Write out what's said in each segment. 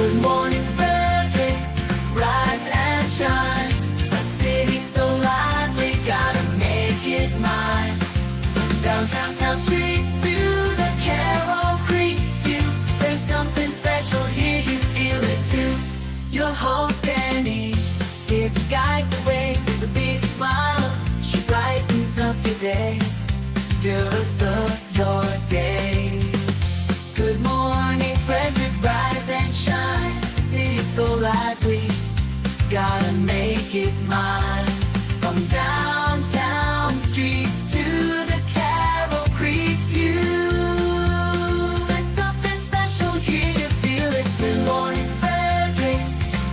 Good morning, Frederick, rise and shine. A city so lively, gotta make it mine. From downtown town streets to the Carroll Creek view, there's something special here, you feel it too. Your host Dani, here to guide the way with a big smile. She brightens up your day, fills up your day. Good morning, Frederick, rise and shine. City's so lively, gotta make it mine. From downtown streets to the Carroll Creek view, there's something special here, you feel it too. Good morning, Frederick,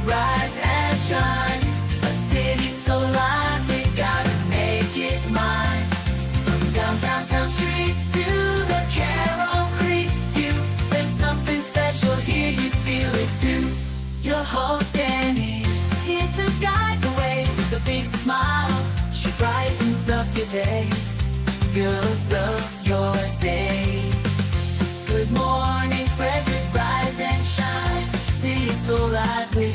rise and shine. A city so lively, gotta make it mine. From downtown town streets to the Carroll Creek view, there's something special here, you feel it too. Your host Dani, here to guide the way with a big smile. She brightens up your day, fills up your day. Good morning, Frederick, rise and shine. City's so lively,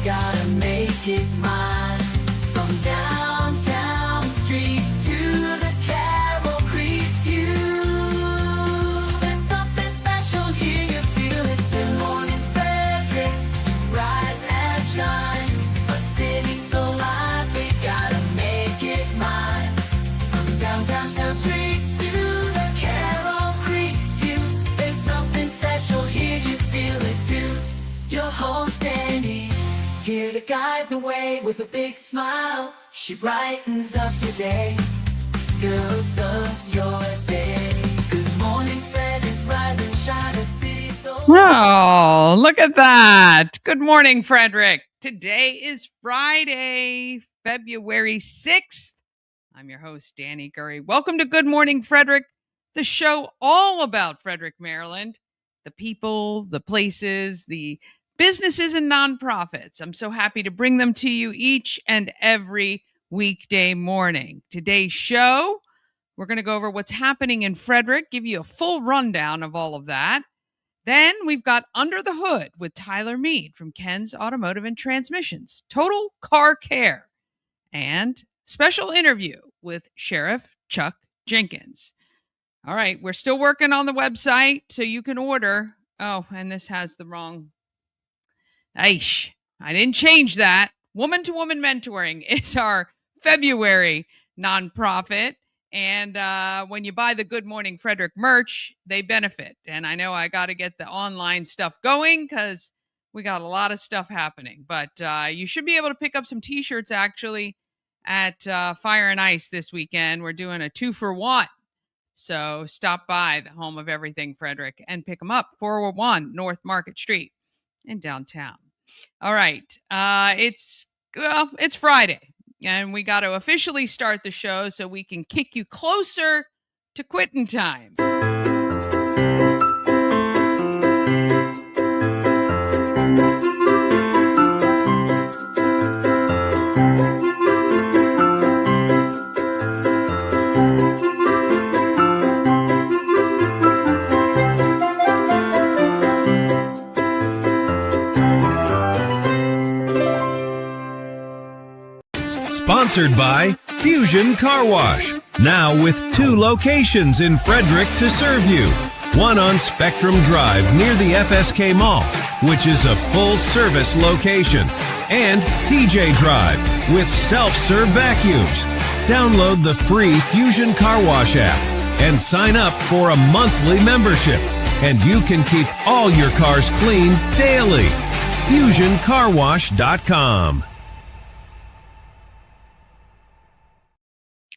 gotta make it mine. From downtown streets to the Carroll Creek view, there's something special here, you feel it too. Good morning, Frederick, rise and shine. A city so lively, gotta make it mine. From downtown town streets to the Carroll Creek view, there's something special here, you feel it too. Your host Dani, here to guide the way with a big smile. She brightens up your day, fills up your day. Good morning, Frederick, rise and shine. A city so... Oh, look at that. Good morning, Frederick. Today is Friday, February 6th. I'm your host, Dani Gurrie. Welcome to Good Morning Frederick, the show all about Frederick, Maryland. The people, the places, the businesses and nonprofits. I'm so happy to bring them to you each and every weekday morning. Today's show, we're going to go over what's happening in Frederick, give you a full rundown of all of that. Then we've got Under the Hood with Tyler Mead from Ken's Automotive and Transmissions, Total Car Care, and special interview with Sheriff Chuck Jenkins. All right, we're still working on the website so you can order. Oh, and this has the wrong... Aish, I didn't change that. Woman to Woman Mentoring is our February nonprofit. And when you buy the Good Morning Frederick merch, they benefit. And I know I got to get the online stuff going because we got a lot of stuff happening. But you should be able to pick up some T-shirts actually at Fire and Ice this weekend. We're doing a 2-for-1. So stop by the home of everything Frederick and pick them up. 401 North Market Street in downtown. All right. It's Friday, and we got to officially start the show so we can kick you closer to quitting time. Sponsored by Fusion Car Wash. Now with 2 locations in Frederick to serve you. One on Spectrum Drive near the FSK Mall, which is a full-service location. And TJ Drive with self-serve vacuums. Download the free Fusion Car Wash app and sign up for a monthly membership. And you can keep all your cars clean daily. FusionCarWash.com.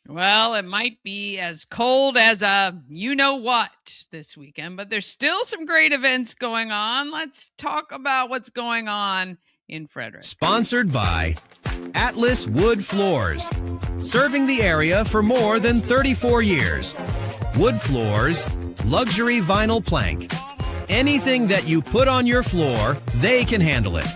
Well, it might be as cold as a you-know-what this weekend, but there's still some great events going on. Let's talk about what's going on in Frederick. Sponsored by Atlas Wood Floors. Serving the area for more than 34 years. Wood floors, luxury vinyl plank. Anything that you put on your floor, they can handle it.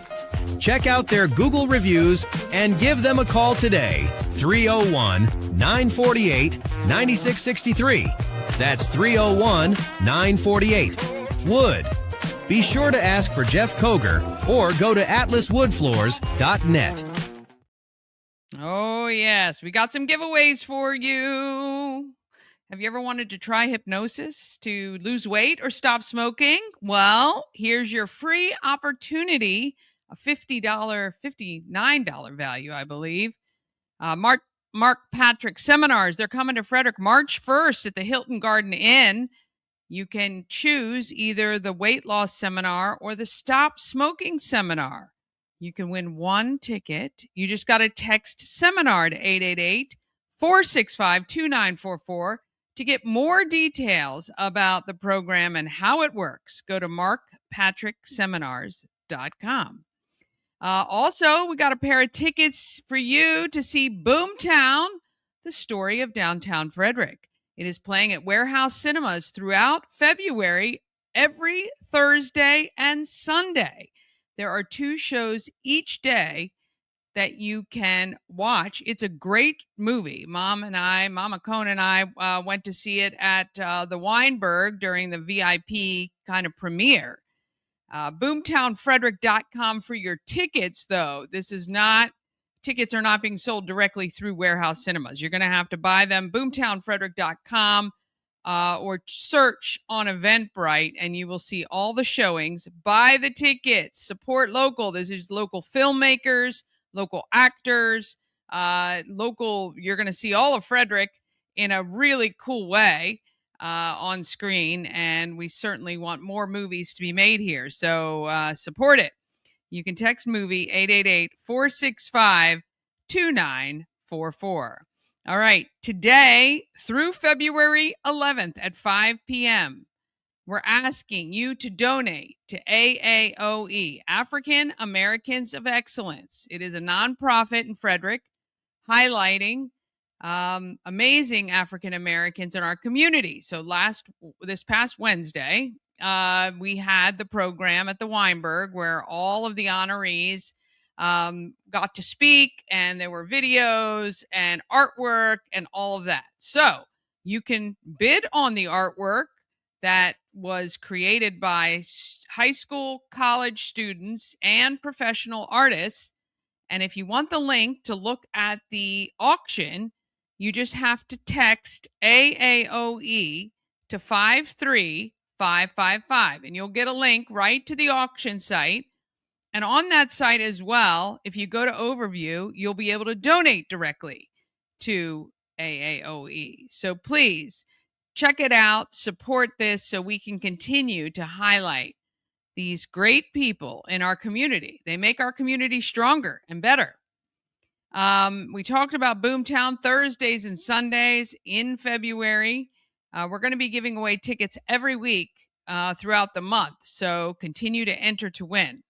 Check out their Google reviews and give them a call today. 301-948-9663. That's 301-948. Wood. Be sure to ask for Jeff Koger or go to atlaswoodfloors.net. Oh, yes. We got some giveaways for you. Have you ever wanted to try hypnosis to lose weight or stop smoking? Well, here's your free opportunity, a $59 value, I believe. Mark Patrick seminars. They're coming to Frederick March 1st at the Hilton Garden Inn. You can choose either the weight loss seminar or the stop smoking seminar. You can win one ticket. You just got to text seminar to 888-465-2944 to get more details about the program and how it works. Go to markpatrickseminars.com. Also, we got a pair of tickets for you to see BOOMTOWN, the story of downtown Frederick. It is playing at Warehouse Cinemas throughout February, every Thursday and Sunday. There are 2 shows each day that you can watch. It's a great movie. Mama Cone and I went to see it at the Weinberg during the VIP kind of premiere. BOOMTOWNFrederick.com for your tickets, though. Tickets are not being sold directly through Warehouse Cinemas. You're going to have to buy them. BOOMTOWNFrederick.com or search on Eventbrite, and you will see all the showings. Buy the tickets. Support local. This is local filmmakers, local actors, local. You're going to see all of Frederick in a really cool way on screen, and we certainly want more movies to be made here. So support it. You can text movie 888-465-2944. All right. Today through February 11th at 5 p.m., we're asking you to donate to AAOE, African Americans of Excellence. It is a nonprofit in Frederick highlighting amazing African Americans in our community. So this past Wednesday, we had the program at the Weinberg where all of the honorees got to speak, and there were videos and artwork and all of that. So you can bid on the artwork that was created by high school, college students, and professional artists. And if you want the link to look at the auction, you just have to text AAOE to 53555, and you'll get a link right to the auction site. And on that site as well, if you go to overview, you'll be able to donate directly to AAOE. So please check it out, support this so we can continue to highlight these great people in our community. They make our community stronger and better. We talked about BOOMTOWN Thursdays and Sundays in February. We're going to be giving away tickets every week throughout the month. So continue to enter to win.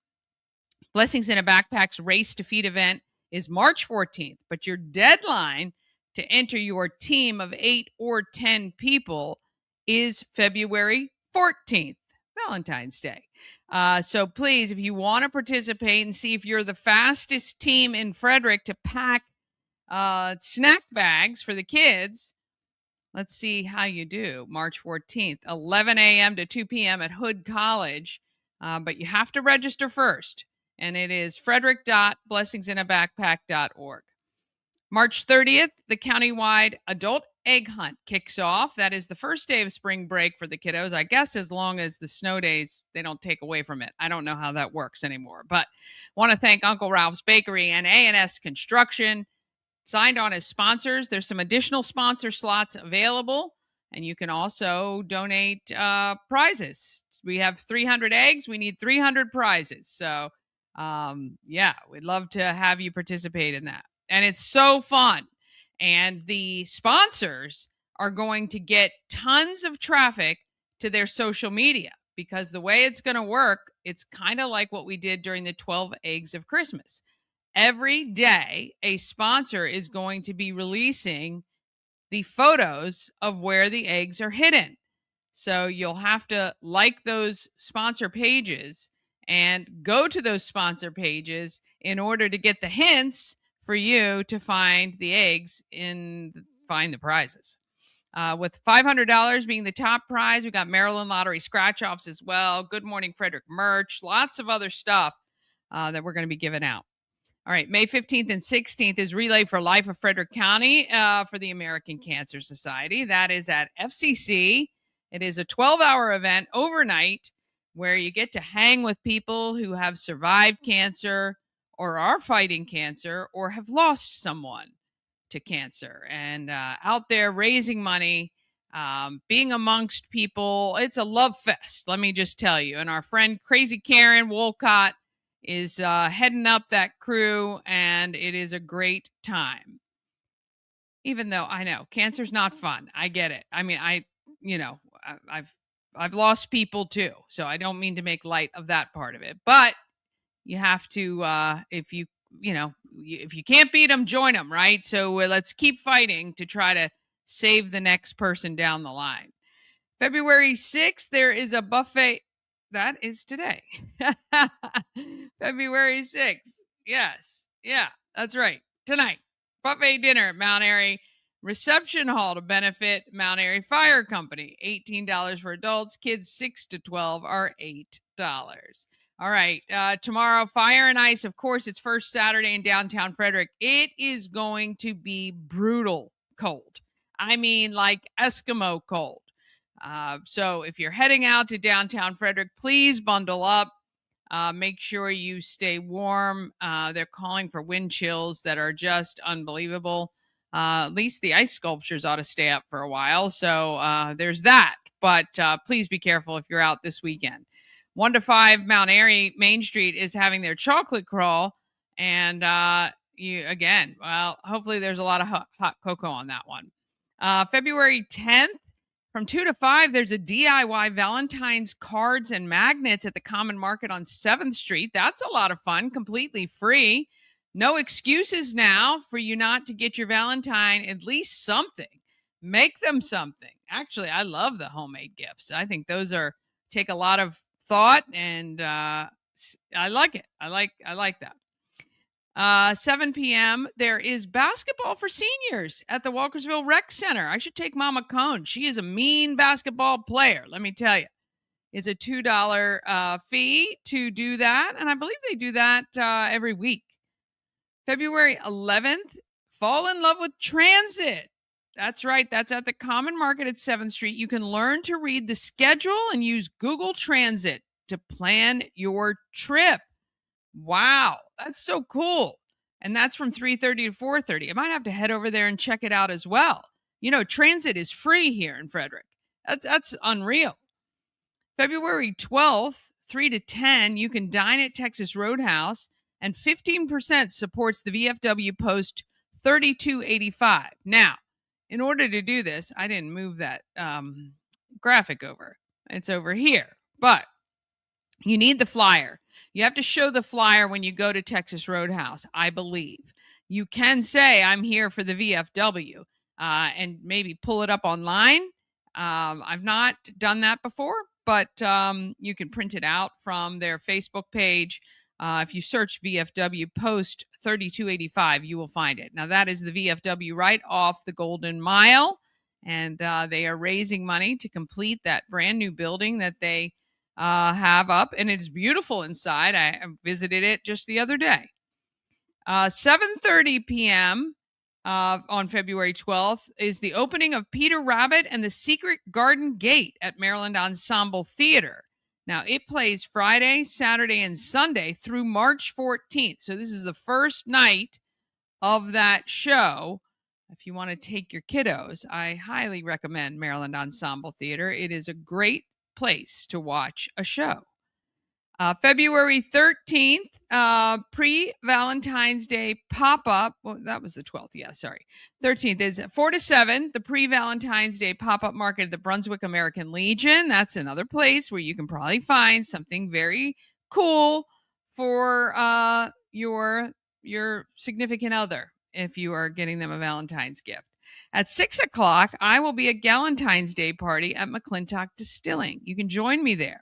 Blessings in a Backpack's Race to Feed event is March 14th, but your deadline to enter your team of 8 or 10 people is February 14th, Valentine's Day. So please, if you want to participate and see if you're the fastest team in Frederick to pack snack bags for the kids, let's see how you do. March 14th, 11 a.m. to 2 p.m. at Hood College. But you have to register first. And it is frederick.blessingsinAbackpack.org. March 30th, the countywide adult egg hunt kicks off. That is the first day of spring break for the kiddos. I guess as long as the snow days, they don't take away from it. I don't know how that works anymore. But want to thank Uncle Ralph's Bakery and A&S Construction. Signed on as sponsors. There's some additional sponsor slots available. And you can also donate prizes. We have 300 eggs. We need 300 prizes. So we'd love to have you participate in that. And it's so fun. And the sponsors are going to get tons of traffic to their social media, because the way it's going to work, it's kind of like what we did during the 12 Eggs of Christmas. Every day, a sponsor is going to be releasing the photos of where the eggs are hidden. So you'll have to like those sponsor pages and go to those sponsor pages in order to get the hints for you to find the eggs and find the prizes. with $500 being the top prize. We got Maryland Lottery scratch-offs as well, Good Morning Frederick merch, lots of other stuff that we're going to be giving out. All right, May 15th and 16th is Relay for Life of Frederick County for the American Cancer Society. That is at FCC. It is a 12-hour event overnight where you get to hang with people who have survived cancer or are fighting cancer or have lost someone to cancer, and out there raising money, being amongst people. It's a love fest, let me just tell you. And our friend Crazy Karen Wolcott is heading up that crew, and it is a great time. Even though I know cancer's not fun. I get it. I mean, I've lost people too, so I don't mean to make light of that part of it. But you have to, if you can't beat them, join them, right? So let's keep fighting to try to save the next person down the line. February 6th, there is a buffet. That is today. February 6th. Yes. Yeah, that's right. Tonight. Buffet dinner at Mount Airy Reception Hall to benefit Mount Airy Fire Company. $18 for adults. Kids 6 to 12 are $8. All right. Tomorrow, Fire and Ice. Of course, it's first Saturday in downtown Frederick. It is going to be brutal cold. I mean, like Eskimo cold. So if you're heading out to downtown Frederick, please bundle up. Make sure you stay warm. They're calling for wind chills that are just unbelievable. At least the ice sculptures ought to stay up for a while. So there's that. But please be careful if you're out this weekend. 1 to 5 Mount Airy Main Street is having their chocolate crawl. And hopefully there's a lot of hot cocoa on that one. February 10th, from 2 to 5, there's a DIY Valentine's cards and magnets at the Common Market on 7th Street. That's a lot of fun, completely free. No excuses now for you not to get your Valentine at least something. Make them something. Actually, I love the homemade gifts. I think those take a lot of thought, and I like it. I like that. 7 p.m. there is basketball for seniors at the Walkersville Rec Center. I should take Mama Cone. She is a mean basketball player, let me tell you. It's a $2 fee to do that, and I believe they do that every week. February 11th, fall in love with transit. That's right. That's at the Common Market at 7th Street. You can learn to read the schedule and use Google Transit to plan your trip. Wow, that's so cool. And that's from 3:30 to 4:30. I might have to head over there and check it out as well. You know, transit is free here in Frederick. That's unreal. February 12th, 3 to 10, you can dine at Texas Roadhouse, and 15% supports the VFW Post 3285. Now, in order to do this, I didn't move that graphic over. It's over here. But you need the flyer. You have to show the flyer when you go to Texas Roadhouse, I believe. You can say, I'm here for the VFW, and maybe pull it up online. I've not done that before, but you can print it out from their Facebook page. If you search VFW Post 3285, you will find it. Now, that is the VFW right off the Golden Mile, and they are raising money to complete that brand new building that they have up, and it's beautiful inside. I visited it just the other day. 7:30 p.m. On February 12th is the opening of Peter Rabbit and the Secret Garden Gate at Maryland Ensemble Theater. Now, it plays Friday, Saturday, and Sunday through March 14th. So this is the first night of that show. If you want to take your kiddos, I highly recommend Maryland Ensemble Theater. It is a great place to watch a show. February 13th, pre-Valentine's Day pop-up. Well, that was the 12th. Yeah, sorry. 13th is 4 to 7, the pre-Valentine's Day pop-up market at the Brunswick American Legion. That's another place where you can probably find something very cool for your significant other if you are getting them a Valentine's gift. At 6 o'clock, I will be at Galentine's Day party at McClintock Distilling. You can join me there.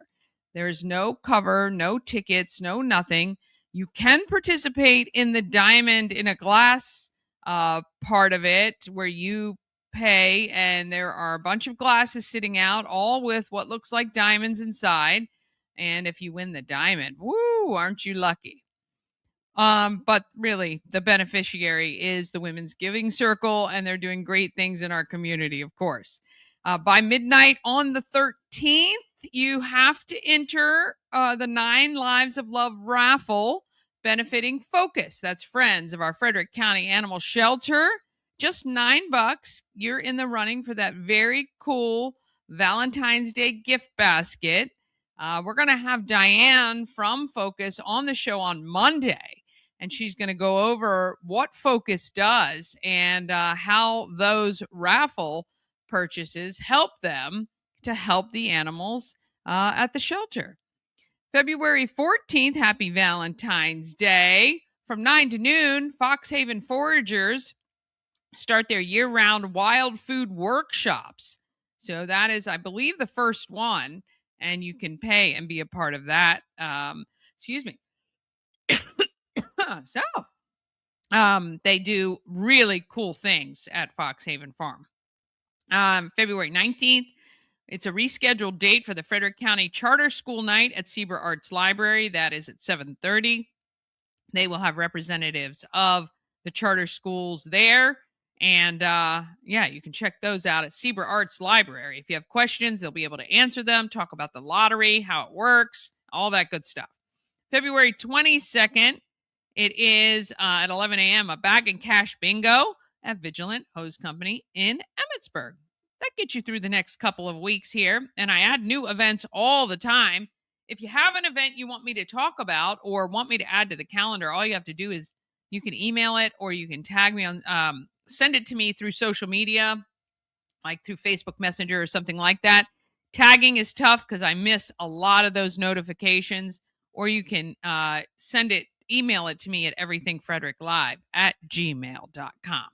There is no cover, no tickets, no nothing. You can participate in the Diamond in a Glass part of it, where you pay, and there are a bunch of glasses sitting out, all with what looks like diamonds inside. And if you win the diamond, woo, aren't you lucky? But really, the beneficiary is the Women's Giving Circle, and they're doing great things in our community, of course. By midnight on the 13th, you have to enter the 9 Lives of Love raffle benefiting Focus. That's Friends of our Frederick County Animal Shelter. Just $9. You're in the running for that very cool Valentine's Day gift basket. We're going to have Diane from Focus on the show on Monday, and she's going to go over what Focus does and how those raffle purchases help them to help the animals at the shelter. February 14th, happy Valentine's Day. From 9 to noon, Fox Haven Foragers start their year-round wild food workshops. So that is, I believe, the first one, and you can pay and be a part of that. Excuse me. They do really cool things at Fox Haven Farm. February 19th, it's a rescheduled date for the Frederick County Charter School Night at Seaber Arts Library. That is at 7:30. They will have representatives of the charter schools there. And you can check those out at Seaber Arts Library. If you have questions, they'll be able to answer them, talk about the lottery, how it works, all that good stuff. February 22nd, it is at 11 a.m. a bag and cash bingo at Vigilant Hose Company in Emmitsburg. That gets you through the next couple of weeks here. And I add new events all the time. If you have an event you want me to talk about or want me to add to the calendar, all you have to do is you can email it or you can tag me on send it to me through social media, like through Facebook Messenger or something like that. Tagging is tough because I miss a lot of those notifications. Or you can email it to me at everythingfredericklive@gmail.com.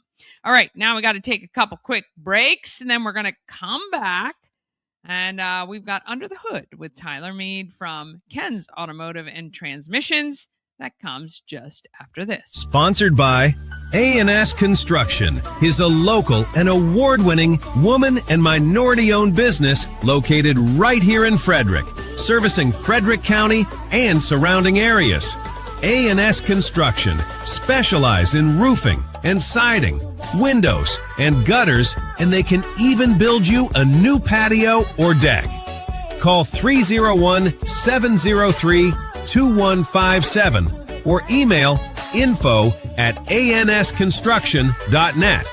All right, now we got to take a couple quick breaks, and then we're going to come back. And we've got Under the Hood with Tyler Mead from Ken's Automotive and Transmissions. That comes just after this. Sponsored by A&S Construction is a local and award-winning woman and minority-owned business located right here in Frederick, servicing Frederick County and surrounding areas. A&S Construction specialize in roofing and siding, windows and gutters, and they can even build you a new patio or deck. Call 301-703-2157 or email info@ansconstruction.net.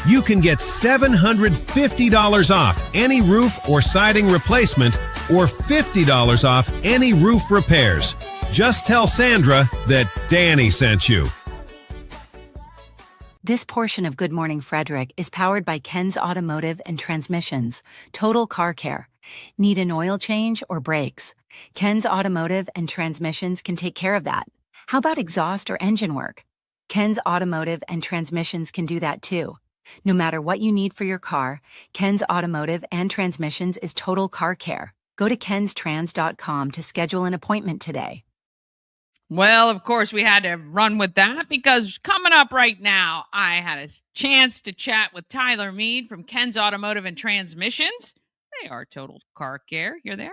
You can get $750 off any roof or siding replacement or $50 off any roof repairs. Just tell Sandra that Dani sent you. This portion of Good Morning Frederick is powered by Ken's Automotive and Transmissions, Total Car Care. Need an oil change or brakes? Ken's Automotive and Transmissions can take care of that. How about exhaust or engine work? Ken's Automotive and Transmissions can do that too. No matter what you need for your car, Ken's Automotive and Transmissions is Total Car Care. Go to kenstrans.com to schedule an appointment today. Well, of course, we had to run with that because coming up right now, I had a chance to chat with Tyler Mead from Ken's Automotive and Transmissions. They are Total Car Care. You're there.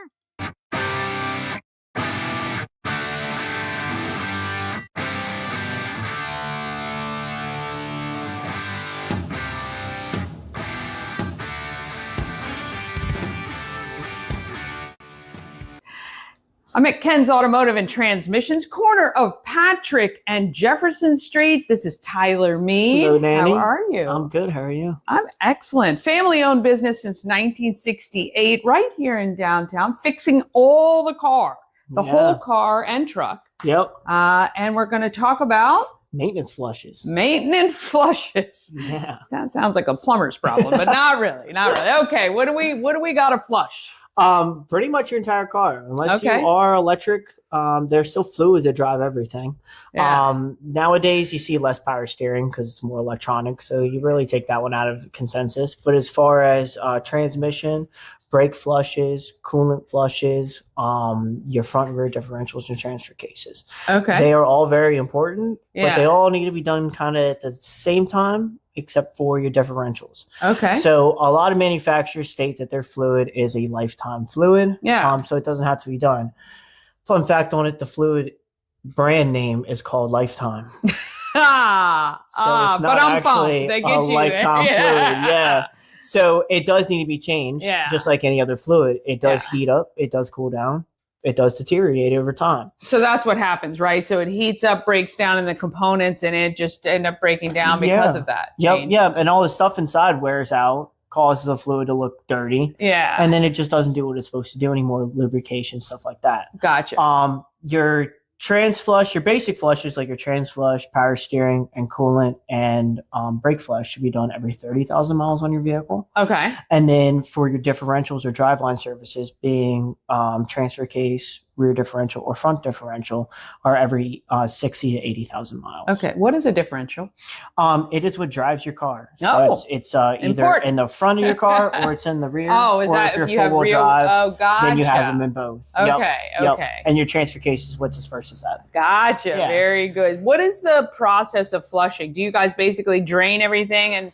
I'm at Ken's Automotive and Transmissions, corner of Patrick and Jefferson Street. This is Tyler Mead. Hello, Dani. How are you? I'm good. How are you? I'm excellent. Family-owned business since 1968, right here in downtown, fixing all the car, the whole car and truck. Yep. And we're going to talk about Maintenance flushes. maintenance flushes. Yeah. That sounds like a plumber's problem, but not really. Not really. Okay, what do we got to flush? Pretty much your entire car, unless Okay. you are electric. There's still fluids that drive everything. Yeah. Nowadays you see less power steering because it's more electronic, so you really take that one out of consensus. But as far as transmission, brake flushes, coolant flushes, your front and rear differentials and transfer cases, Okay. they are all very important, Yeah. but they all need to be done kind of at the same time except for your differentials. Okay. So a lot of manufacturers state that their fluid is a lifetime fluid. Yeah. So it doesn't have to be done. Fun fact on it, the fluid brand name is called Lifetime. So it's not actually a lifetime fluid. Yeah. So it does need to be changed, just like any other fluid. It does heat up. It does cool down. It does deteriorate over time. So that's what happens, right? So it heats up, breaks down in the components, and it just end up breaking down because of that. Yep. And all the stuff inside wears out, causes the fluid to look dirty. Yeah. And then it just doesn't do what it's supposed to do anymore, lubrication, stuff like that. Gotcha. Your trans flush, your basic flushes like your trans flush, power steering, and coolant, and brake flush should be done every 30,000 miles on your vehicle. Okay. And then for your differentials or driveline services, being transfer case, rear differential, or front differential, are every 60 to 80,000 miles. Okay. What is a differential? It is what drives your car. So it's either in the front of your car or it's in the rear. Is or that if you're you have four-wheel real? drive, Oh, gotcha. then you have them in both. Okay. Yep. Okay. And your transfer case is what disperses that. Gotcha. Yeah. Very good. What is the process of flushing? Do you guys basically drain everything and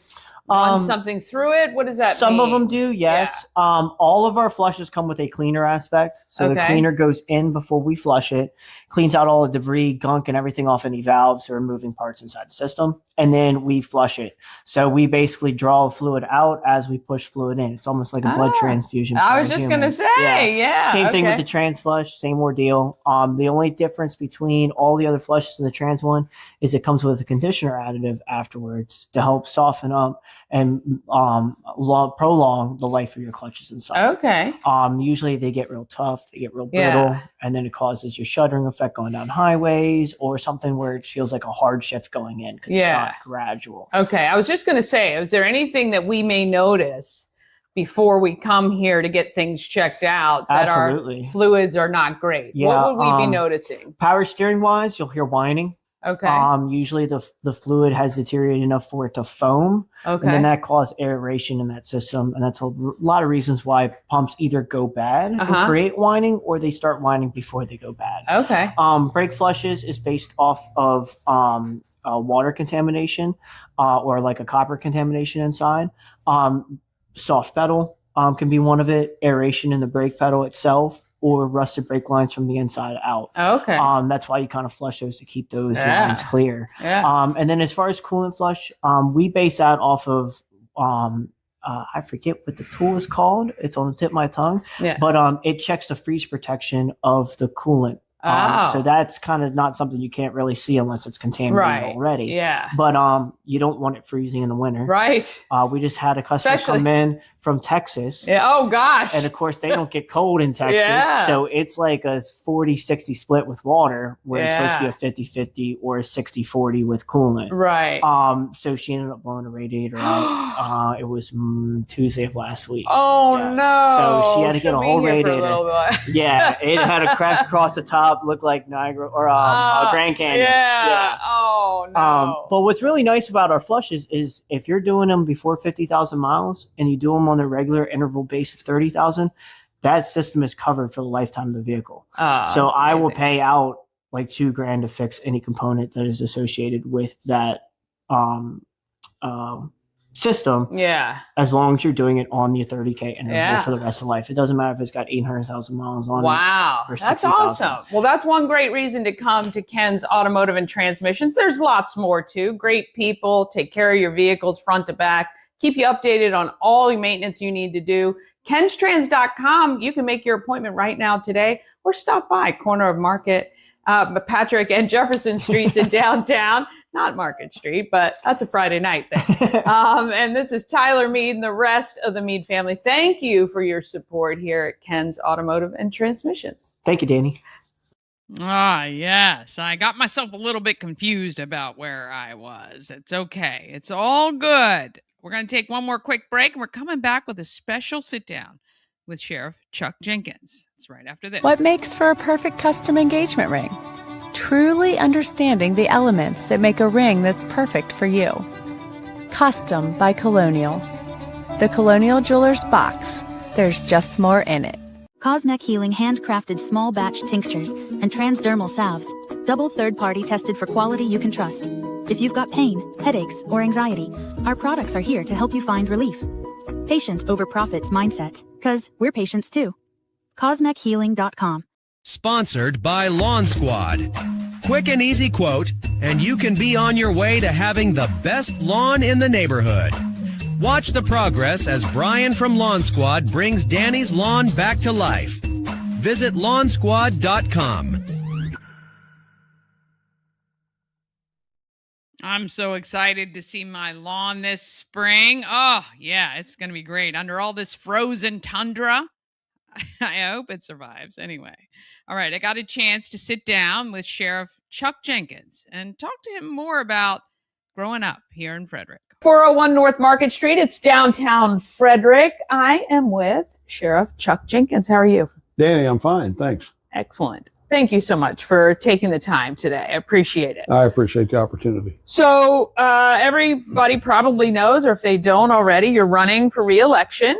run something through it? What does that mean? Some of them do, yes. Yeah. All of our flushes come with a cleaner aspect. So the cleaner goes in before we flush it, cleans out all the debris, gunk, and everything off any valves or moving parts inside the system. And then we flush it. So we basically draw fluid out as we push fluid in. It's almost like a blood transfusion. I was just going to say, yeah. Same thing with the trans flush, same ordeal. The only difference between all the other flushes and the trans one is it comes with a conditioner additive afterwards to help soften up and prolong the life of your clutches inside. Okay. Usually they get real tough, they get real brittle, and then it causes your shuddering effect going down highways or something where it feels like a hard shift going in because it's not gradual. Okay. I was just going to say, is there anything that we may notice before we come here to get things checked out that our fluids are not great? Yeah, what would we be noticing? Power steering wise, you'll hear whining. Okay. Usually the fluid has deteriorated enough for it to foam. Okay. And then that causes aeration in that system. And that's a lot of reasons why pumps either go bad and create whining or they start whining before they go bad. Okay. Brake flushes is based off of water contamination or like a copper contamination inside. Soft pedal can be one of it, aeration in the brake pedal itself, or rusted brake lines from the inside out. Okay. That's why you kind of flush those to keep those lines clear. Yeah. And then as far as coolant flush, we base that off of I forget what the tool is called. It's on the tip of my tongue. Yeah. But it checks the freeze protection of the coolant. So that's kind of not something you can't really see unless it's contaminated already. Yeah. But you don't want it freezing in the winter. Right. We just had a customer come in from Texas. Yeah. Oh gosh. And of course they don't get cold in Texas. So it's like a 40-60 split with water where it's supposed to be a 50-50 or a 60-40 with coolant. Right. So she ended up blowing the radiator out. It was Tuesday of last week. Oh no. So she had to get a whole radiator. It had a crack across the top. Looked like Niagara or Grand Canyon. Yeah. Oh no. But what's really nice about our flushes is if you're doing them before 50,000 miles and you do them on a regular interval base of 30,000, that system is covered for the lifetime of the vehicle. So I will pay out like $2,000 to fix any component that is associated with that system. Yeah. As long as you're doing it on the 30K interval for the rest of life. It doesn't matter if it's got 800,000 miles on it. Wow. That's awesome. Well, that's one great reason to come to Ken's Automotive and Transmissions. There's lots more too. Great people, take care of your vehicles front to back, keep you updated on all the maintenance you need to do. kenstrans.com. You can make your appointment right now today or stop by corner of Market, Patrick and Jefferson Streets in downtown. Not Market Street, but that's a Friday night thing. And this is Tyler Mead and the rest of the Mead family. Thank you for your support here at Ken's Automotive and Transmissions. Thank you, Dani. Yes. I got myself a little bit confused about where I was. It's okay. It's all good. We're going to take one more quick break, and we're coming back with a special sit-down with Sheriff Chuck Jenkins. It's right after this. What makes for a perfect custom engagement ring? Truly understanding the elements that make a ring that's perfect for you. Custom by Colonial. The Colonial Jewelers box. There's just more in it. Cosmec Healing handcrafted small batch tinctures and transdermal salves. Double third-party tested for quality you can trust. If you've got pain, headaches, or anxiety, our products are here to help you find relief. Patient over profits mindset, 'cause we're patients too. CosmecHealing.com. Sponsored by Lawn Squad. Quick and easy quote, and you can be on your way to having the best lawn in the neighborhood. Watch the progress as Brian from Lawn Squad brings Dani's lawn back to life. Visit lawnsquad.com. I'm so excited to see my lawn this spring. Oh, yeah, it's going to be great. Under all this frozen tundra, I hope it survives. Anyway, all right, I got a chance to sit down with Sheriff Chuck Jenkins and talk to him more about growing up here in Frederick. 401 North Market Street, it's downtown Frederick. I am with Sheriff Chuck Jenkins. How are you? Dani, I'm fine. Thanks. Excellent. Thank you so much for taking the time today. I appreciate it. I appreciate the opportunity. So everybody probably knows, or if they don't already, you're running for re-election.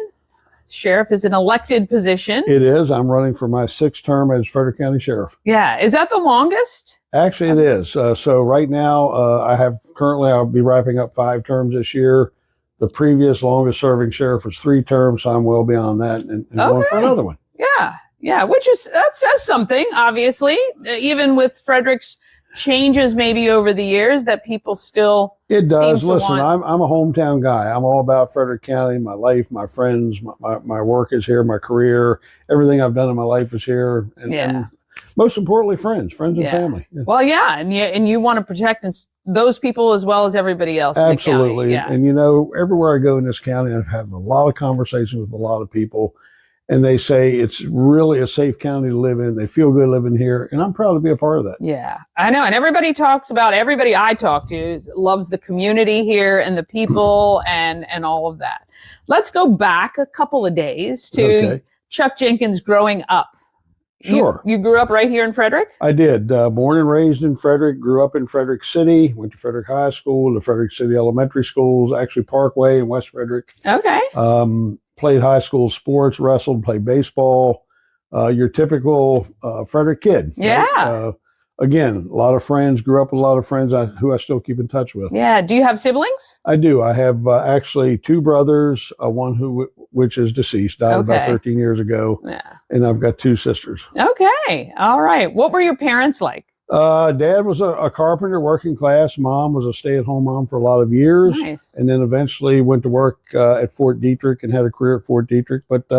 Sheriff is an elected position. It is. I'm running for my 6th term as Frederick County Sheriff. Yeah. Is that the longest? Actually, it is. So right now, I'll be wrapping up 5 terms this year. The previous longest serving sheriff was 3 terms, so I'm well beyond that and going for another one. Yeah. Yeah. That says something, obviously, even with Frederick's changes maybe over the years that people still It does. Listen, want. I'm a hometown guy. I'm all about Frederick County, my life, my friends, my work is here, my career, everything I've done in my life is here. And most importantly, friends and family. Yeah. Well, yeah. And you want to protect those people as well as everybody else. Absolutely. In the county. And everywhere I go in this county, I've had a lot of conversations with a lot of people. And they say it's really a safe county to live in. They feel good living here. And I'm proud to be a part of that. Yeah, I know. And everybody I talk to loves the community here and the people and all of that. Let's go back a couple of days to Chuck Jenkins growing up. Sure. You grew up right here in Frederick? I did. Born and raised in Frederick, grew up in Frederick City, went to Frederick High School, to Frederick City Elementary Schools, actually Parkway in West Frederick. Okay. Played high school sports, wrestled, played baseball. Your typical Frederick kid. Yeah. Right? Again, a lot of friends, grew up with a lot of friends who I still keep in touch with. Yeah. Do you have siblings? I do. I have actually 2 brothers, one which is deceased, died about 13 years ago. Yeah. And I've got 2 sisters. Okay. All right. What were your parents like? Dad was a carpenter, working class. Mom was a stay-at-home mom for a lot of years. Nice. And then eventually went to work at Fort Detrick and had a career at Fort Detrick. But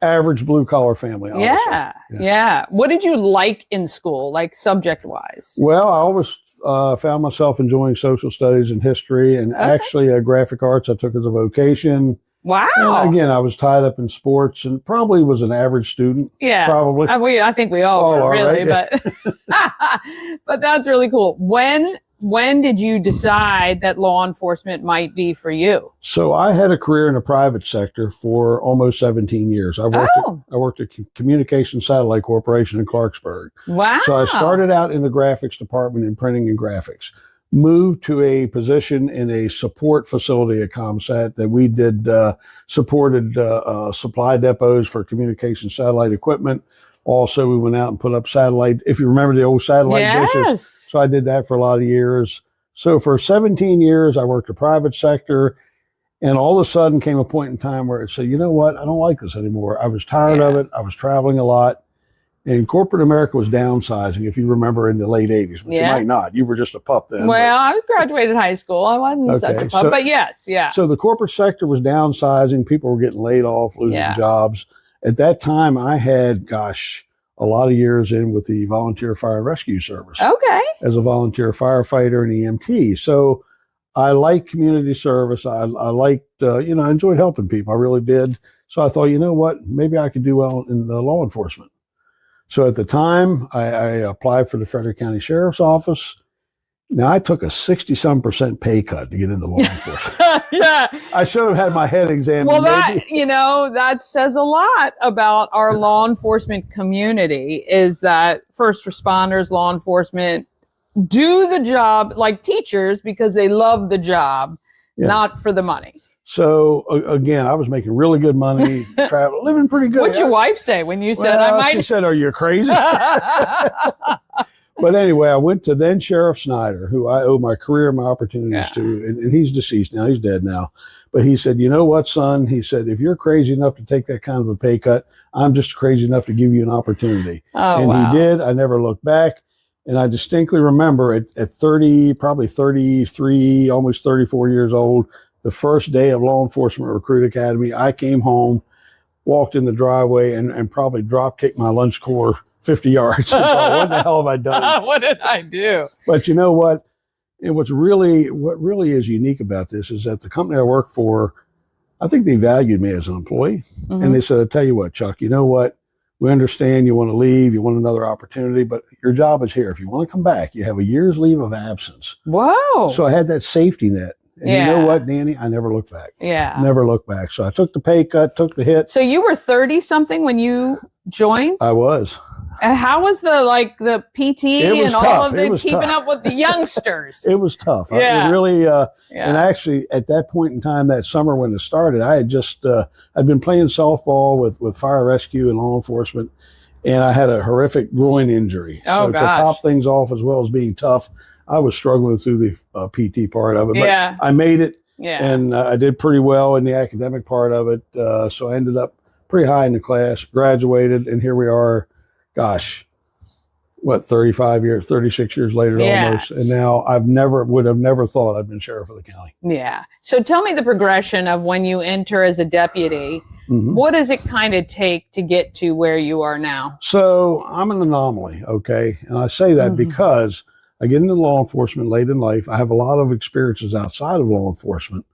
average blue-collar family, obviously. Yeah. What did you like in school, like subject-wise? Well, I always found myself enjoying social studies and history. And actually graphic arts I took as a vocation. Wow. And again, I was tied up in sports and probably was an average student. Yeah. Probably. I think we all were, really, right? but that's really cool. When did you decide that law enforcement might be for you? So I had a career in the private sector for almost 17 years. I worked at Communication Satellite Corporation in Clarksburg. Wow. So I started out in the graphics department in printing and graphics. Moved to a position in a support facility at ComSat that we did supported supply depots for communication satellite equipment. Also, we went out and put up satellite, if you remember the old satellite dishes. So I did that for a lot of years. So for 17 years, I worked the private sector. And all of a sudden came a point in time where it said, you know what, I don't like this anymore. I was tired of it. I was traveling a lot. And corporate America was downsizing, if you remember, in the late 80s, but you might not. You were just a pup then. Well, I graduated high school. I wasn't such a pup, but yes, yeah. So the corporate sector was downsizing. People were getting laid off, losing jobs. At that time, I had, a lot of years in with the Volunteer Fire and Rescue Service. Okay. As a volunteer firefighter and EMT. So I liked community service. I liked, I enjoyed helping people. I really did. So I thought, you know what, maybe I could do well in law enforcement. So at the time, I applied for the Frederick County Sheriff's Office. Now, I took a 60-some% pay cut to get into law enforcement. Yeah. I should have had my head examined. Well, that says a lot about our law enforcement community, is that first responders, law enforcement do the job like teachers because they love the job, not for the money. So again, I was making really good money, traveling, living pretty good. What'd your wife say when you said I might? She said, "Are you crazy?" But anyway, I went to then Sheriff Snyder, who I owe my career and my opportunities to, and he's deceased now. He's dead now. But he said, you know what, son? He said, if you're crazy enough to take that kind of a pay cut, I'm just crazy enough to give you an opportunity. And wow. he did. I never looked back. And I distinctly remember at 30, probably 33, almost 34 years old, the first day of Law Enforcement Recruit Academy, I came home, walked in the driveway, and probably drop kicked my lunch core 50 yards. And thought, what the hell have I done? What did I do? But you know what? And what really is unique about this is that the company I work for, I think they valued me as an employee. Mm-hmm. And they said, I'll tell you what, Chuck, you know what? We understand you want to leave, you want another opportunity, but your job is here. If you want to come back, you have a year's leave of absence. Whoa. So I had that safety net. And you know what, Dani? I never looked back. Yeah. Never looked back. So I took the pay cut, took the hit. So you were 30 something when you joined? I was. How was the PT and tough. all of It the was keeping tough. up with the youngsters? It was tough. Yeah. It really, and actually at that point in time, that summer when it started, I had just, I'd been playing softball with fire rescue and law enforcement, and I had a horrific groin injury. Oh, so gosh. to top things off, as well as being tough, I was struggling through the PT part of it, but I made it. Yeah. And I did pretty well in the academic part of it. So I ended up pretty high in the class, graduated, and here we are, gosh, what, 36 years later almost. And now would have never thought I'd been sheriff of the county. Yeah. So tell me the progression of when you enter as a deputy. Mm-hmm. What does it kind of take to get to where you are now? So I'm an anomaly, okay? And I say that because I get into law enforcement late in life. I have a lot of experiences outside of law enforcement.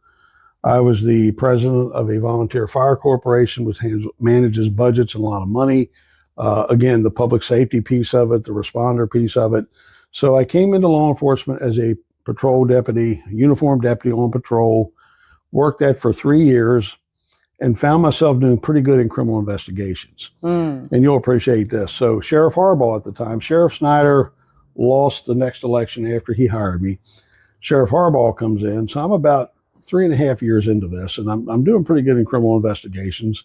I was the president of a volunteer fire corporation, which manages budgets and a lot of money. Again, the public safety piece of it, the responder piece of it. So I came into law enforcement as a patrol deputy, uniformed deputy on patrol, worked that for 3 years, and found myself doing pretty good in criminal investigations. And you'll appreciate this. So Sheriff Harbaugh at the time, Sheriff Snyder lost the next election after he hired me. Sheriff Harbaugh comes in. So I'm about 3.5 years into this, and I'm doing pretty good in criminal investigations.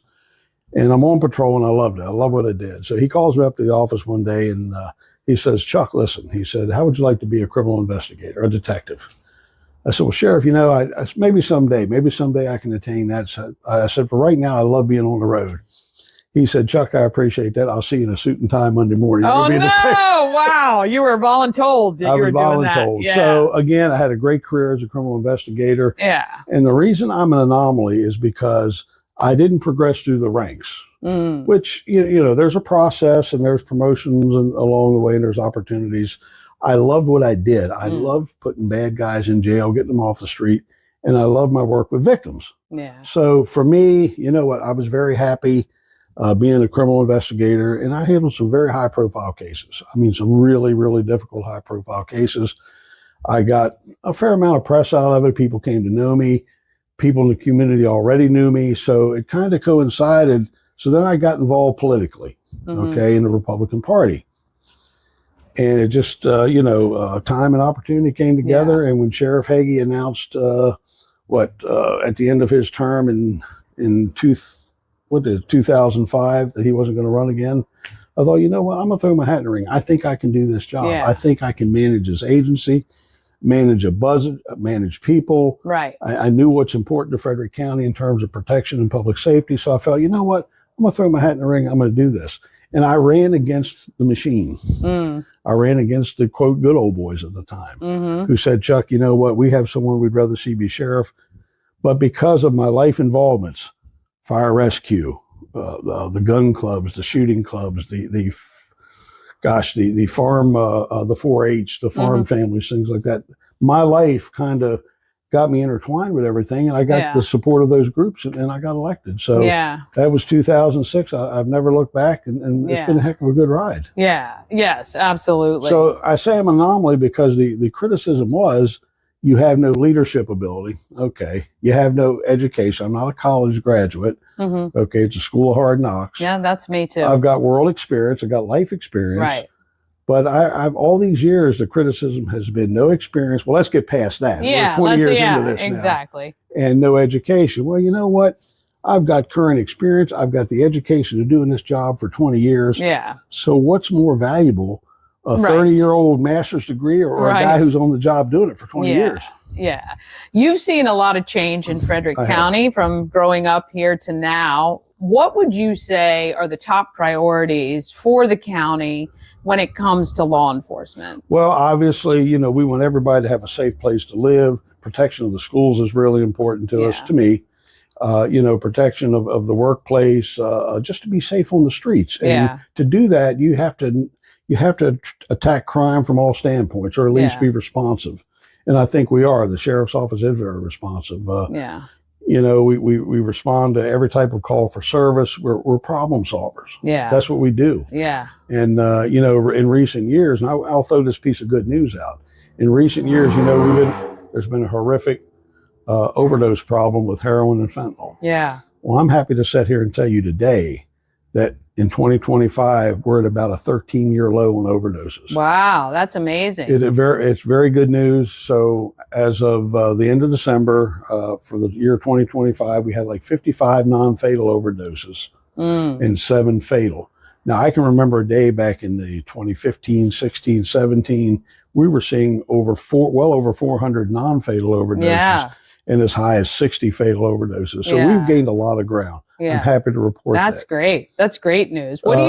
And I'm on patrol, and I loved it. I love what I did. So he calls me up to the office one day, and he says, Chuck, listen, he said, how would you like to be a criminal investigator, a detective? I said, well, Sheriff, you know, maybe someday I can attain that. So I said, for right now, I love being on the road. He said, Chuck, I appreciate that. I'll see you in a suit and tie Monday morning. Oh, no. Wow. You were voluntold. I was voluntold. Yeah. So again, I had a great career as a criminal investigator. Yeah. And the reason I'm an anomaly is because I didn't progress through the ranks, which, you know, there's a process and there's promotions along the way and there's opportunities. I loved what I did. I loved putting bad guys in jail, getting them off the street. And I love my work with victims. Yeah. So for me, you know what, I was very happy being a criminal investigator, and I handled some very high profile cases. I mean, some really, really difficult high profile cases. I got a fair amount of press out of it. People came to know me. People in the community already knew me. So it kind of coincided. So then I got involved politically, okay, in the Republican Party. And it just, time and opportunity came together. Yeah. And when Sheriff Hagee announced at the end of his term in 2005 that he wasn't going to run again, I thought, you know what, I'm going to throw my hat in the ring. I think I can do this job. Yeah. I think I can manage this agency, manage a budget, manage people. Right. I knew what's important to Frederick County in terms of protection and public safety. So I felt, you know what, I'm going to throw my hat in the ring. I'm going to do this. And I ran against the machine. I ran against the, quote, good old boys at the time who said, Chuck, you know what, we have someone we'd rather see be sheriff. But because of my life involvements, fire rescue, the gun clubs, the shooting clubs, the farm, the 4-H, the farm families, things like that. My life kind of got me intertwined with everything, and I got the support of those groups, and I got elected. So that was 2006. I've never looked back, and it's been a heck of a good ride. Yeah. Yes, absolutely. So I say I'm an anomaly because the criticism was, you have no leadership ability. Okay. You have no education. I'm not a college graduate. Okay. It's a school of hard knocks. Yeah, that's me too. I've got world experience. I've got life experience. Right. But I've all these years, the criticism has been no experience. Well, let's get past that. Yeah. We're 20 years into this exactly. now, and no education. Well, you know what? I've got current experience. I've got the education of doing this job for 20 years. Yeah. So what's more valuable a Right. 30-year-old master's degree or a guy Right. who's on the job doing it for 20 years. Yeah. You've seen a lot of change in Frederick I have. County from growing up here to now. What would you say are the top priorities for the county when it comes to law enforcement? Well, obviously, we want everybody to have a safe place to live. Protection of the schools is really important to us, Yeah. to me. Protection of the workplace, just to be safe on the streets. And Yeah. to do that, you have to attack crime from all standpoints, or at least Yeah. be responsive. And I think we are. The sheriff's office is very responsive. Yeah. We respond to every type of call for service. We're problem solvers. Yeah. That's what we do. Yeah. And, in recent years, and I'll throw this piece of good news out. In recent years, there's been a horrific overdose problem with heroin and fentanyl. Yeah. Well, I'm happy to sit here and tell you today that in 2025, we're at about a 13-year low on overdoses. Wow. That's amazing. It's very good news. So as of the end of December, for the year 2025, we had like 55 non-fatal overdoses and 7 fatal. Now, I can remember a day back in the 2015, 16, 17, we were seeing well over 400 non-fatal overdoses. Yeah. And as high as 60 fatal overdoses. So Yeah. we've gained a lot of ground. Yeah. I'm happy to report That's that. great. That's great news. What we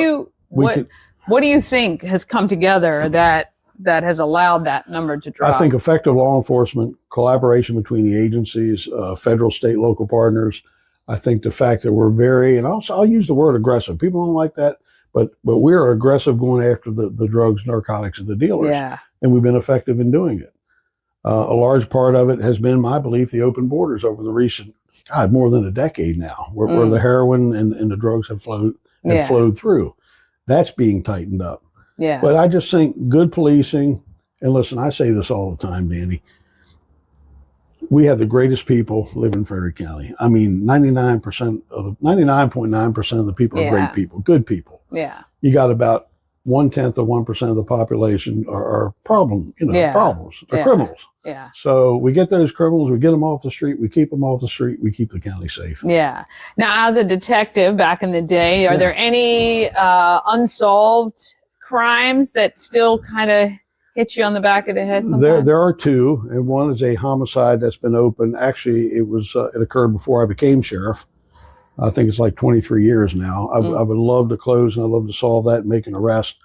do you think has come together that has allowed that number to drop? I think effective law enforcement, collaboration between the agencies, federal, state, local partners. I think the fact that we're very, and I'll use the word aggressive. People don't like that, but we're aggressive going after the drugs, narcotics, and the dealers. Yeah. And we've been effective in doing it. A large part of it has been, my belief, the open borders over the recent, more than a decade now, where the heroin and the drugs have flowed through. That's being tightened up. Yeah. But I just think good policing, and listen, I say this all the time, Dani, we have the greatest people live in Frederick County. I mean, 99.9% of the people are great people, good people. Yeah. You got about 0.1% of the population are problems. They're criminals. Yeah. So we get those criminals, we get them off the street, we keep them off the street, we keep the county safe. Yeah. Now, as a detective back in the day, are there any unsolved crimes that still kind of hit you on the back of the head sometimes? There are 2, and one is a homicide that's been open. Actually, it occurred before I became sheriff. I think it's like 23 years now. I would love to close, and I'd love to solve that and make an arrest.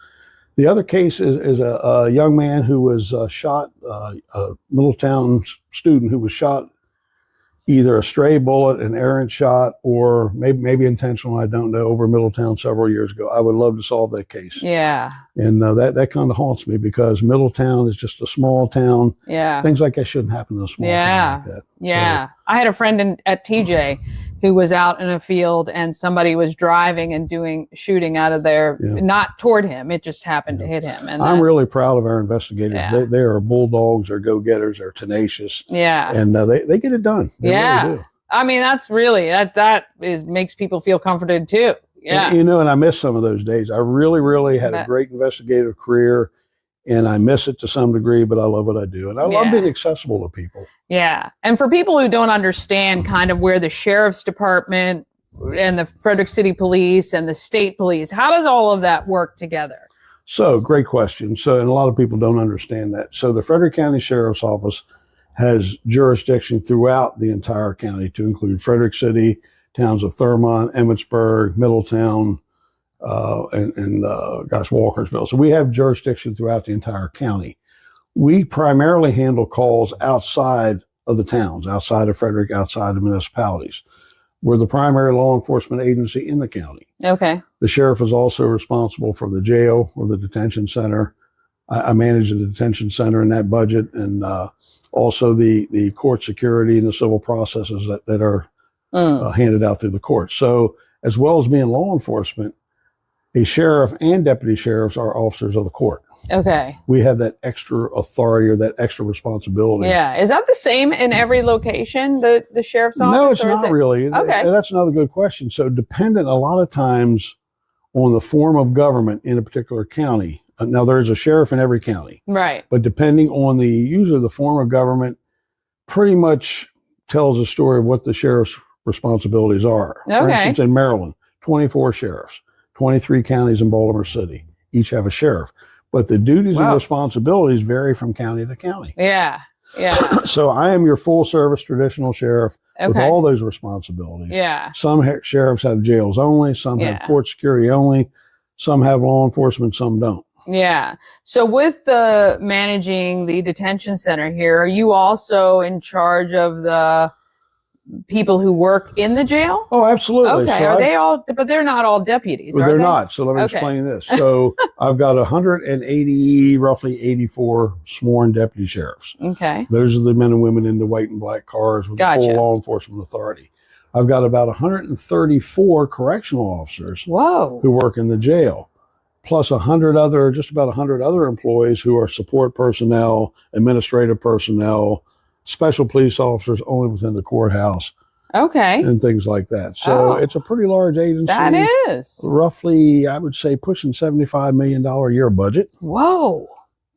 The other case is a young man who was shot, a Middletown student who was shot, either a stray bullet, an errant shot, or maybe intentional, I don't know, over Middletown several years ago. I would love to solve that case. Yeah. And that kind of haunts me, because Middletown is just a small town. Yeah. Things like that shouldn't happen in a small town like that. Yeah. I had a friend at TJ who was out in a field, and somebody was driving and shooting out of there, not toward him. It just happened to hit him. And I'm really proud of our investigators. Yeah. They are bulldogs, they're go-getters, they're tenacious. Yeah. And they get it done. They really do. I mean, that's really, makes people feel comforted too. Yeah. And I miss some of those days. I really, really had a great investigative career, and I miss it to some degree, but I love what I do. And I love being accessible to people. Yeah. And for people who don't understand kind of where the sheriff's department and the Frederick City Police and the state police, how does all of that work together? So, great question. So, and a lot of people don't understand that. So the Frederick County Sheriff's Office has jurisdiction throughout the entire county, to include Frederick City, towns of Thurmont, Emmitsburg, Middletown, and Walkersville. So we have jurisdiction throughout the entire county. We primarily handle calls outside of the towns, outside of Frederick, outside of municipalities. We're the primary law enforcement agency in the county. Okay. The sheriff is also responsible for the jail or the detention center. I manage the detention center in that budget, and also the court security and the civil processes that are handed out through the courts. So as well as being law enforcement, a sheriff and deputy sheriffs are officers of the court. Okay. We have that extra authority or that extra responsibility. Yeah. Is that the same in every location, the sheriff's office? No, it's not really. Okay. That's another good question. So dependent a lot of times on the form of government in a particular county. Now, there's a sheriff in every county. Right. But depending on usually the form of government pretty much tells a story of what the sheriff's responsibilities are. Okay. For instance, in Maryland, 24 sheriffs, 23 counties in Baltimore City, each have a sheriff. but the duties and Wow. responsibilities vary from county to county. Yeah. Yeah. So I am your full service traditional sheriff with Okay. all those responsibilities. Yeah. Some sheriffs have jails only, some Yeah. have court security only, some have law enforcement, some don't. Yeah. So with the managing the detention center here, are you also in charge of the people who work in the jail? Oh, absolutely. Okay. So Are they all, but they're not all deputies, Well, are they're they? not. So let me Okay. explain this. So I've got 180, roughly 84 sworn deputy sheriffs. Okay. Those are the men and women in the white and black cars with the Gotcha. full law enforcement authority. I've got about 134 correctional officers Whoa. who work in the jail, plus just about 100 other employees who are support personnel, administrative personnel, special police officers only within the courthouse, Okay. and things like that. So Oh. it's a pretty large agency. That is. Roughly, I would say, pushing $75 million a year budget. Whoa.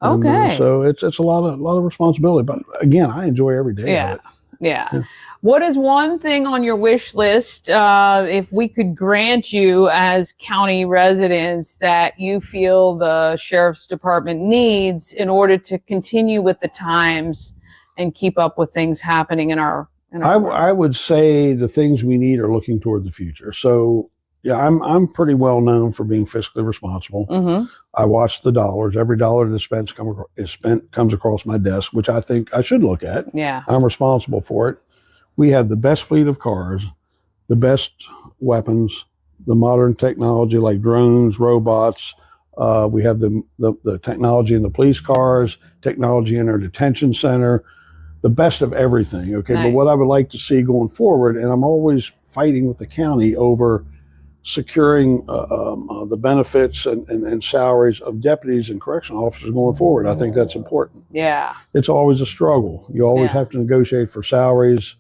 And, Okay. so it's a lot of responsibility. But again, I enjoy every day Yeah. of it. Yeah. Yeah. What is one thing on your wish list, if we could grant you as county residents that you feel the sheriff's department needs in order to continue with the times and keep up with things happening in our world? I would say the things we need are looking toward the future. So yeah, I'm pretty well known for being fiscally responsible. Mm-hmm. I watch the dollars. Every dollar that's spent comes across my desk, which I think I should look at. Yeah. I'm responsible for it. We have the best fleet of cars, the best weapons, the modern technology like drones, robots. We have the technology in the police cars, technology in our detention center, the best of everything. Okay. Nice. But what I would like to see going forward, and I'm always fighting with the county over securing the benefits and salaries of deputies and correctional officers going forward. I think that's important. Yeah. It's always a struggle. You always Yeah. have to negotiate for salaries,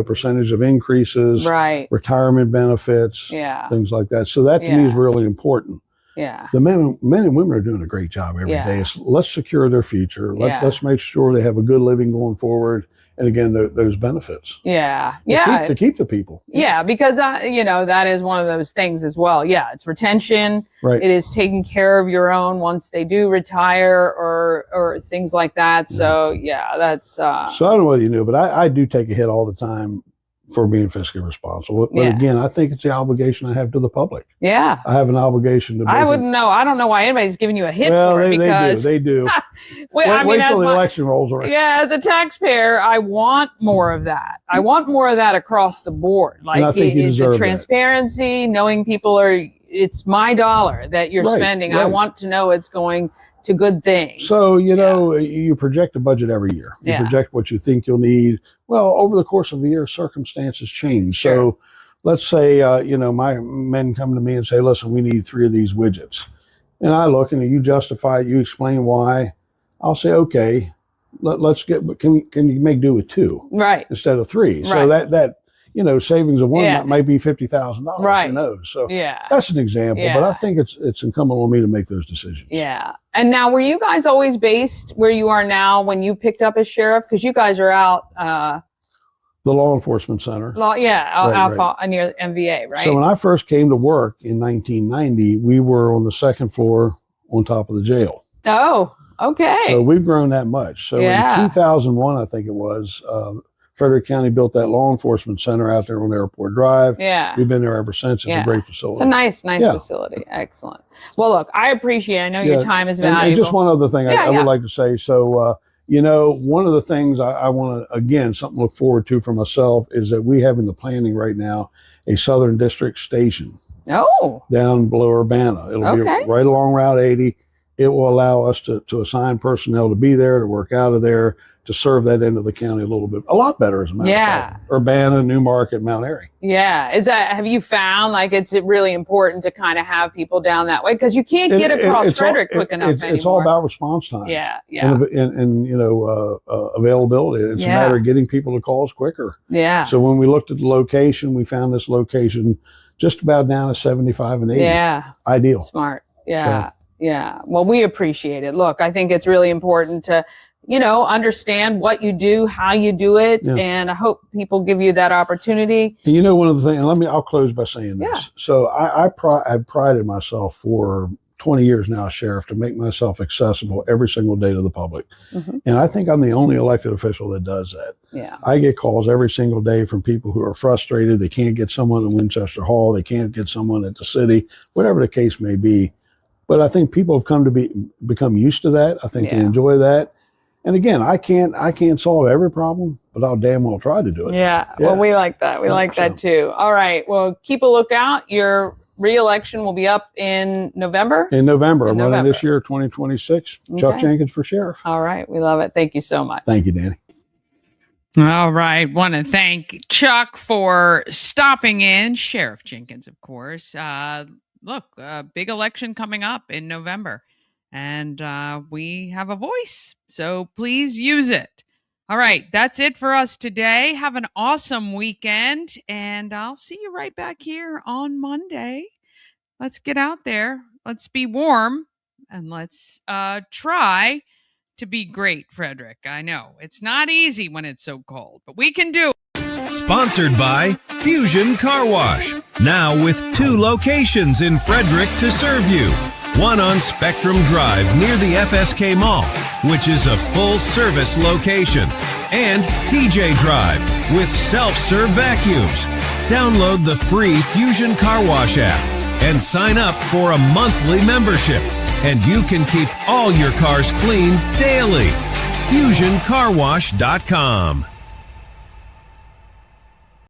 percentage of increases, Right. retirement benefits, Yeah. things like that. So that to me is really important. Yeah. The men and women are doing a great job every Yeah. day. Let's secure their future. Yeah. Let's make sure they have a good living going forward. And again, those benefits. Yeah. To Yeah. to keep the people. Yeah, because that is one of those things as well. Yeah, it's retention. Right. It is taking care of your own once they do retire or things like that. So yeah, that's So I don't know whether you knew, but I do take a hit all the time for being fiscally responsible. But Yeah. again, I think it's the obligation I have to the public. yeah. I have an obligation to. I wouldn't know. I don't know why anybody's giving you a hit Well, for it because they do. Wait, I mean, Wait as till the my- election rolls around. yeah, as a taxpayer, I want more of that. I want more of that across the board. Like I think you deserve the that. transparency, knowing people it's my dollar that you're Right, spending. I right. want to know it's going to good things. So, you project a budget every year. You Yeah. project what you think you'll need. Well, over the course of a year, circumstances change. Sure. So let's say, my men come to me and say, listen, we need 3 of these widgets. And I look and you justify it, you explain why. I'll say, okay, let's can you make do with 2 right. instead of 3? So Right. that savings of one Yeah. might be $50,000. Right. Who knows? So Yeah. that's an example, but Yeah. I think it's incumbent on me to make those decisions. Yeah. And now, were you guys always based where you are now when you picked up as sheriff? Because you guys are out, The law enforcement center. out near MVA, right? So when I first came to work in 1990, we were on the second floor on top of the jail. oh, okay. So we've grown that much. So Yeah. in 2001, I think it was, Frederick County built that law enforcement center out there on Airport Drive. yeah. We've been there ever since. It's Yeah. a great It's facility. a nice Yeah. facility. Excellent. Well, look, I appreciate it. I know your Yeah. time is And valuable. just one other thing Yeah, I yeah. would like to say. So, one of the things I want to, again, something to look forward to for myself is that we have in the planning right now a Southern District station Oh, down below Urbana. It'll Okay. be right along Route 80. It will allow us to assign personnel to be there, to work out of there, to serve that end of the county a lot better, as a matter of fact. Urbana, Newmarket, Mount Airy. yeah. Have you found like it's really important to kind of have people down that way? Because you can't get across It's all- Frederick quick enough anymore. It's all about response time. yeah, yeah, And availability. It's a Yeah. matter of getting people to calls quicker. yeah. So when we looked at the location, we found this location just about down to 75 and 80. Yeah. Ideal. Smart. Yeah. Yeah. Well, we appreciate it. Look, I think it's really important to, understand what you do, how you do it. Yeah. And I hope people give you that opportunity. And one of the things, and I'll close by saying this. Yeah. So I've prided myself for 20 years now, Sheriff, to make myself accessible every single day to the public. Mhm. And I think I'm the only elected official that does that. Yeah. I get calls every single day from people who are frustrated. They can't get someone at Winchester Hall. They can't get someone at the city, whatever the case may be. But I think people have come to become used to that. I think they Yeah. enjoy that. And again, I can't solve every problem, but I'll damn well try to do it. Yeah. Well, we like that. We like that too. All right. Well, keep a lookout. Your re-election will be up in November. In November, I'm running November. this year, 2026. Chuck Okay. Jenkins for sheriff. All right. We love it. Thank you so much. Thank you, Dani. All right. Want to thank Chuck for stopping in. Sheriff Jenkins, of course. Look, big election coming up in November, and we have a voice, so please use it. All right. That's it for us today. Have an awesome weekend, and I'll see you right back here on Monday. Let's get out there. Let's be warm, and let's try to be great, Frederick. I know it's not easy when it's so cold, but we can do it. Sponsored by Fusion Car Wash. Now with 2 locations in Frederick to serve you. One on Spectrum Drive near the FSK Mall, which is a full-service location. And TJ Drive with self-serve vacuums. Download the free Fusion Car Wash app and sign up for a monthly membership. And you can keep all your cars clean daily. FusionCarWash.com.